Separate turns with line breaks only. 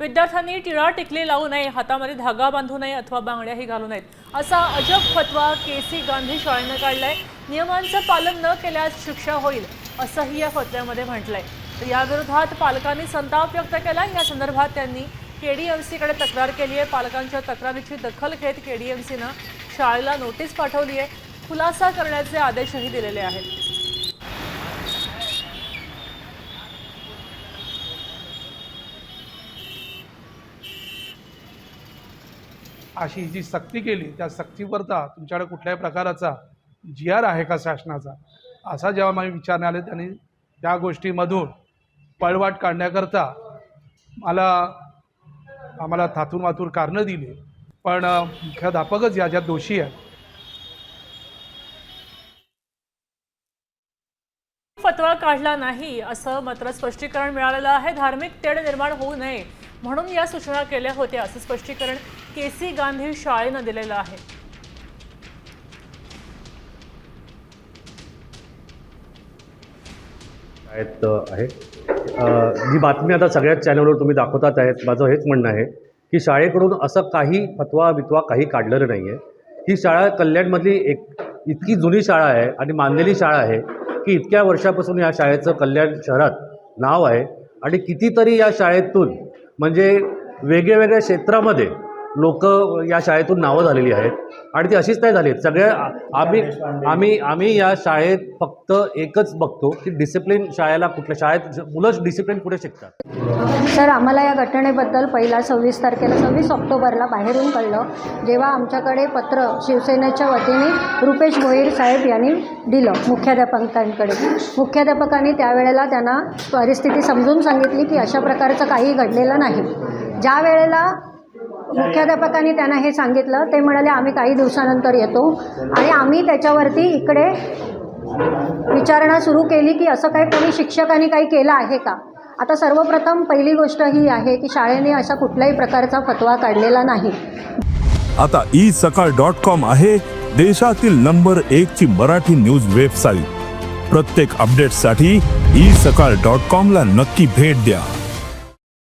विद्यार्थ्यांनी टिळा टिकली लावू नये, हातामध्ये धागा बांधू नये अथवा बांगड्याही घालू नयेत असा अजब फतवा केसी गांधी शाळेनं काढलाय। नियमांचं पालन न केल्यास शिक्षा होईल असंही या फतव्यामध्ये म्हटलंय। तर या विरोधात पालकांनी संताप व्यक्त केला। या संदर्भात त्यांनी केडीएमसीकडे तक्रार केली आहे। पालकांच्या तक्रारीची दखल घेत केडीएमसीनं शाळेला नोटीस पाठवली आहे। खुलासा करण्याचे आदेशही दिलेले आहेत।
अशी जी सक्ती केली त्या सक्तीवरचा तुमच्याकडे कुठल्याही प्रकाराचा GR आहे का शासनाचा, असा जेव्हा मला विचारणे आले त्यांनी त्या गोष्टीमधून पळवाट काढण्याकरता आम्हाला थातून वातून कारणं दिली। पण मुख्याध्यापकच याच्यात दोषी आहे।
फतवा काढला नाही असं मात्र स्पष्टीकरण मिळालेलं आहे। धार्मिक तेढ निर्माण होऊ नये म्हणून या सूचना केल्या होत्या असं स्पष्टीकरण केसी गांधी शाळेनं दिलेलं आहे।
आहे ही बातमी आता सगळ्याच चॅनलवर तुम्ही दाखवतात आहेत। माझं हेच म्हणणं आहे की शाळेकडून असं काही फतवा बितवा काही काढलेलं नाही आहे। ही शाळा कल्याणमधली इतकी जुनी शाळा आहे आणि मानलेली शाळा आहे की इतक्या वर्षापासून या शाळेचं कल्याण शहरात नाव आहे आणि कितीतरी या शाळेतून म्हणजे वेगवेगळ्या क्षेत्रामध्ये लोक या शाळेतून नावं झालेली आहेत आणि ती अशीच नाही झाली। सगळ्या आम्ही या शाळेत फक्त एकच बघतो की डिसिप्लिन शाळेला कुठल्या शाळेत मुलं डिसिप्लिन कुठे शिकतात।
सर आम्हाला या घटनेबद्दल पहिला 26 ऑक्टोबरला बाहेरून कळलं, जेव्हा आमच्याकडे पत्र शिवसेनेच्या वतीने रुपेश भोईर साहेब यांनी दिलं मुख्याध्यापकांकडे। मुख्याध्यापकांनी त्यावेळेला त्यांना परिस्थिती समजून सांगितली की अशा प्रकारचं काही घडलेलं नाही। ज्या वेळेला मुख्याध्यापकांनी त्यांना हे सांगितलं ते म्हणाले आम्ही काही दिवसानंतर येतो आणि आम्ही त्याच्यावरती इकडे विचारणा सुरू केली की असं काही कोणी शिक्षकांनी काही केलं आहे का। आता सर्वप्रथम पहिली गोष्ट ही आहे की शाळेने अशा कुठल्याही प्रकारचा फतवा काढलेला नाही।
आता isakal.com आहे देशातील नंबर 1 ची मराठी न्यूज वेबसाईट। प्रत्येक अपडेटसाठी isakal.com ला नक्की भेट द्या।